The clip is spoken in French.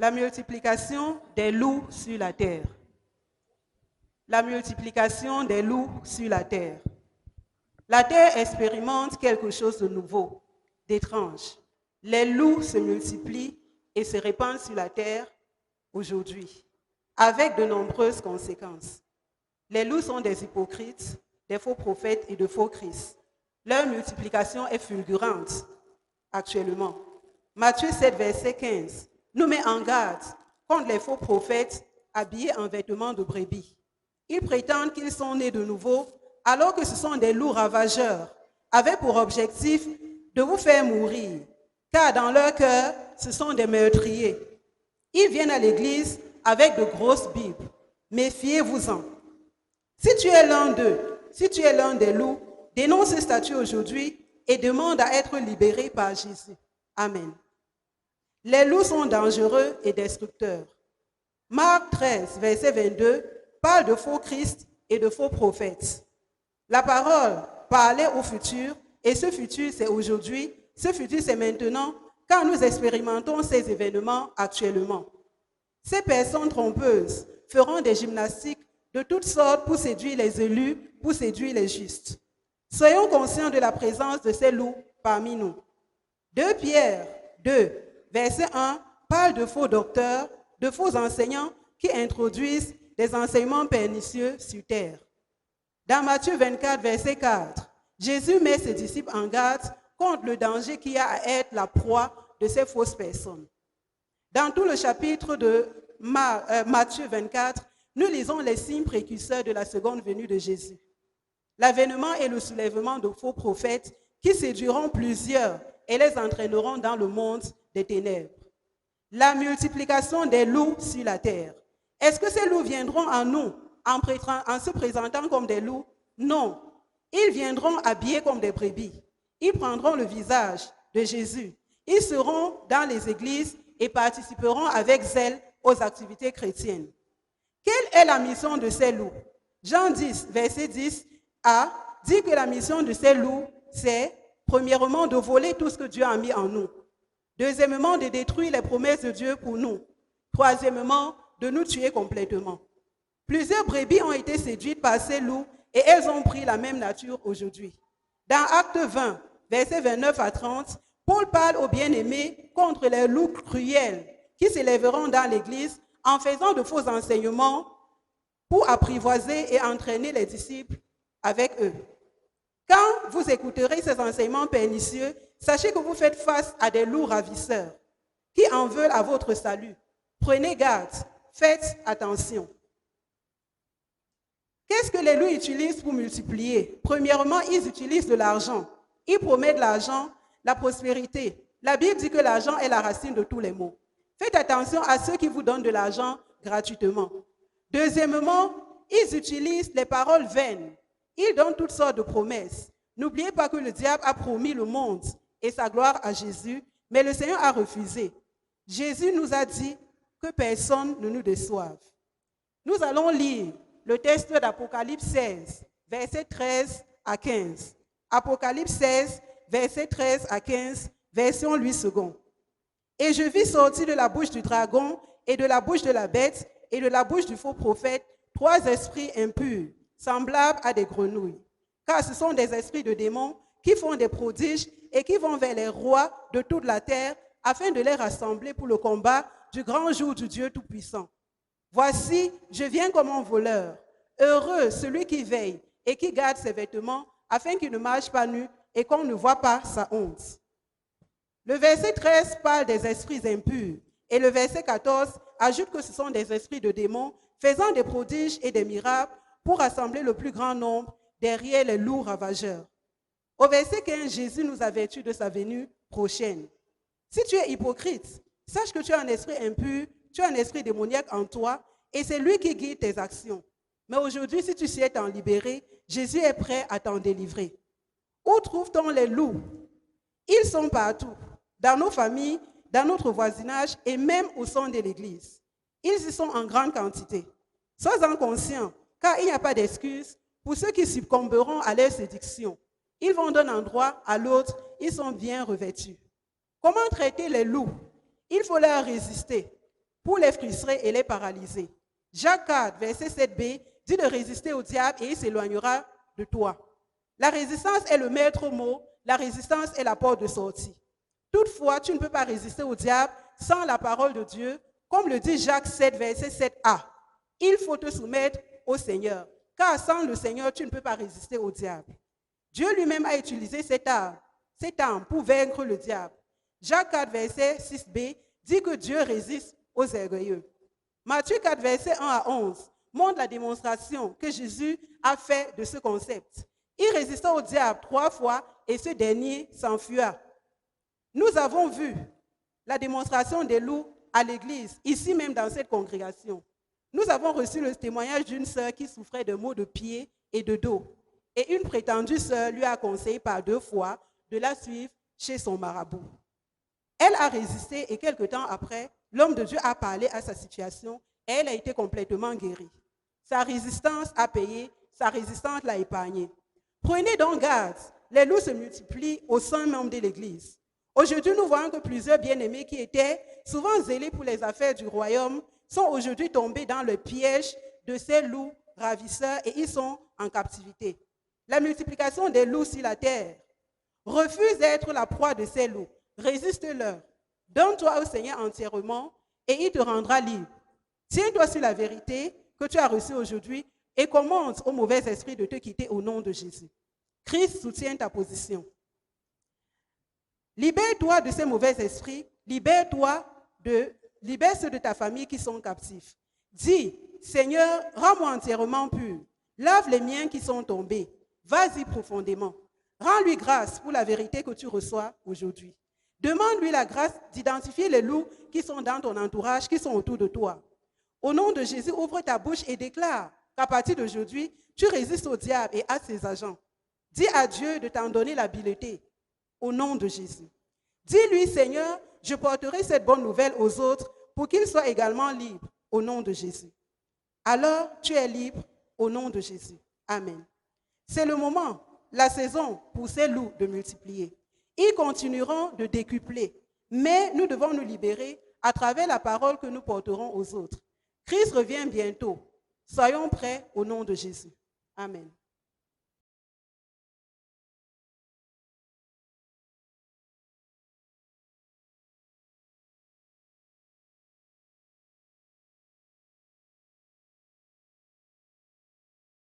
La multiplication des loups sur la terre. La multiplication des loups sur la terre. La terre expérimente quelque chose de nouveau, d'étrange. Les loups se multiplient et se répandent sur la terre aujourd'hui, avec de nombreuses conséquences. Les loups sont des hypocrites, des faux prophètes et de faux Christ. Leur multiplication est fulgurante actuellement. Matthieu 7, verset 15, nous met en garde contre les faux prophètes habillés en vêtements de brebis. Ils prétendent qu'ils sont nés de nouveau, alors que ce sont des loups ravageurs, avec pour objectif de vous faire mourir, car dans leur cœur, ce sont des meurtriers. Ils viennent à l'église avec de grosses Bibles. Méfiez-vous-en. Si tu es l'un d'eux, si tu es l'un des loups, dénonce ce statut aujourd'hui et demande à être libéré par Jésus. Amen. Les loups sont dangereux et destructeurs. Marc 13, verset 22, parle de faux Christ et de faux prophètes. La parole parlait au futur, et ce futur c'est aujourd'hui, ce futur c'est maintenant, car nous expérimentons ces événements actuellement. Ces personnes trompeuses feront des gymnastiques de toutes sortes pour séduire les élus, pour séduire les justes. Soyons conscients de la présence de ces loups parmi nous. 2 Pierre 2, verset 1, parle de faux docteurs, de faux enseignants qui introduisent des enseignements pernicieux sur terre. Dans Matthieu 24, verset 4, Jésus met ses disciples en garde contre le danger qu'il y a à être la proie de ces fausses personnes. Dans tout le chapitre de Matthieu 24, nous lisons les signes précurseurs de la seconde venue de Jésus. L'avènement et le soulèvement de faux prophètes qui séduiront plusieurs et les entraîneront dans le monde des ténèbres. La multiplication des loups sur la terre. Est-ce que ces loups viendront à nous en se présentant comme des loups? Non. Ils viendront habillés comme des brebis. Ils prendront le visage de Jésus. Ils seront dans les églises et participeront avec zèle aux activités chrétiennes. Quelle est la mission de ces loups? Jean 10, verset 10a, dit que la mission de ces loups, c'est premièrement de voler tout ce que Dieu a mis en nous. Deuxièmement, de détruire les promesses de Dieu pour nous. Troisièmement, de nous tuer complètement. Plusieurs brebis ont été séduites par ces loups et elles ont pris la même nature aujourd'hui. Dans Acte 20, versets 29 à 30, Paul parle aux bien-aimés contre les loups cruels qui s'élèveront dans l'Église en faisant de faux enseignements pour apprivoiser et entraîner les disciples avec eux. Quand vous écouterez ces enseignements pernicieux, sachez que vous faites face à des loups ravisseurs qui en veulent à votre salut. Prenez garde, faites attention. Qu'est-ce que les loups utilisent pour multiplier? Premièrement, ils utilisent de l'argent. Ils promettent l'argent, la prospérité. La Bible dit que l'argent est la racine de tous les maux. Faites attention à ceux qui vous donnent de l'argent gratuitement. Deuxièmement, ils utilisent les paroles vaines. Ils donnent toutes sortes de promesses. N'oubliez pas que le diable a promis le monde et sa gloire à Jésus, mais le Seigneur a refusé. Jésus nous a dit que personne ne nous déçoive. Nous allons lire le texte d'Apocalypse 16, versets 13 à 15. Apocalypse 16, versets 13 à 15, version Louis II. Et je vis sortir de la bouche du dragon et de la bouche de la bête et de la bouche du faux prophète 3 esprits impurs, semblables à des grenouilles. Car ce sont des esprits de démons qui font des prodiges et qui vont vers les rois de toute la terre afin de les rassembler pour le combat du grand jour du Dieu Tout-Puissant. Voici, je viens comme un voleur. Heureux celui qui veille et qui garde ses vêtements afin qu'il ne marche pas nu et qu'on ne voit pas sa honte. Le verset 13 parle des esprits impurs et le verset 14 ajoute que ce sont des esprits de démons faisant des prodiges et des miracles pour rassembler le plus grand nombre derrière les loups ravageurs. Au verset 15, Jésus nous avertit de sa venue prochaine. Si tu es hypocrite, sache que tu as un esprit impur, tu as un esprit démoniaque en toi et c'est lui qui guide tes actions. Mais aujourd'hui, si tu sais t'en libérer, Jésus est prêt à t'en délivrer. Où trouve-t-on les loups? Ils sont partout, dans nos familles, dans notre voisinage et même au sein de l'Église. Ils y sont en grande quantité. Sois-en conscient, car il n'y a pas d'excuse pour ceux qui succomberont à leur séduction. Ils vont d'un endroit à l'autre, ils sont bien revêtus. Comment traiter les loups? Il faut leur résister. pour les frustrer et les paralyser. Jacques 4, verset 7b, dit de résister au diable et il s'éloignera de toi. La résistance est le maître mot, la résistance est la porte de sortie. Toutefois, tu ne peux pas résister au diable sans la parole de Dieu, comme le dit Jacques 7, verset 7a. Il faut te soumettre au Seigneur, car sans le Seigneur, tu ne peux pas résister au diable. Dieu lui-même a utilisé cette arme pour vaincre le diable. Jacques 4, verset 6b, dit que Dieu résiste aux orgueilleux. Matthieu 4, verset 1 à 11, montre la démonstration que Jésus a fait de ce concept. Il résista au diable 3 fois et ce dernier s'enfuia. Nous avons vu la démonstration des loups à l'église, ici même dans cette congrégation. Nous avons reçu le témoignage d'une sœur qui souffrait de maux de pied et de dos. Et une prétendue sœur lui a conseillé par 2 fois de la suivre chez son marabout. Elle a résisté et quelque temps après, l'homme de Dieu a parlé à sa situation et elle a été complètement guérie. Sa résistance a payé, sa résistance l'a épargnée. Prenez donc garde, les loups se multiplient au sein même de l'Église. Aujourd'hui, nous voyons que plusieurs bien-aimés qui étaient souvent zélés pour les affaires du royaume sont aujourd'hui tombés dans le piège de ces loups ravisseurs et ils sont en captivité. La multiplication des loups sur la terre. Refuse d'être la proie de ces loups. Résiste-leur. Donne-toi au Seigneur entièrement et il te rendra libre. Tiens-toi sur la vérité que tu as reçue aujourd'hui et commande au mauvais esprit de te quitter au nom de Jésus. Christ soutient ta position. Libère-toi de ces mauvais esprits, libère ceux de ta famille qui sont captifs. Dis, Seigneur, rends-moi entièrement pur. Lave les miens qui sont tombés. Vas-y profondément. Rends-lui grâce pour la vérité que tu reçois aujourd'hui. Demande-lui la grâce d'identifier les loups qui sont dans ton entourage, qui sont autour de toi. Au nom de Jésus, ouvre ta bouche et déclare qu'à partir d'aujourd'hui, tu résistes au diable et à ses agents. Dis à Dieu de t'en donner l'habileté. Au nom de Jésus. Dis-lui, Seigneur, je porterai cette bonne nouvelle aux autres pour qu'ils soient également libres. Au nom de Jésus. Alors, tu es libre au nom de Jésus. Amen. C'est le moment, la saison pour ces loups de multiplier. Ils continueront de décupler, mais nous devons nous libérer à travers la parole que nous porterons aux autres. Christ revient bientôt. Soyons prêts au nom de Jésus. Amen.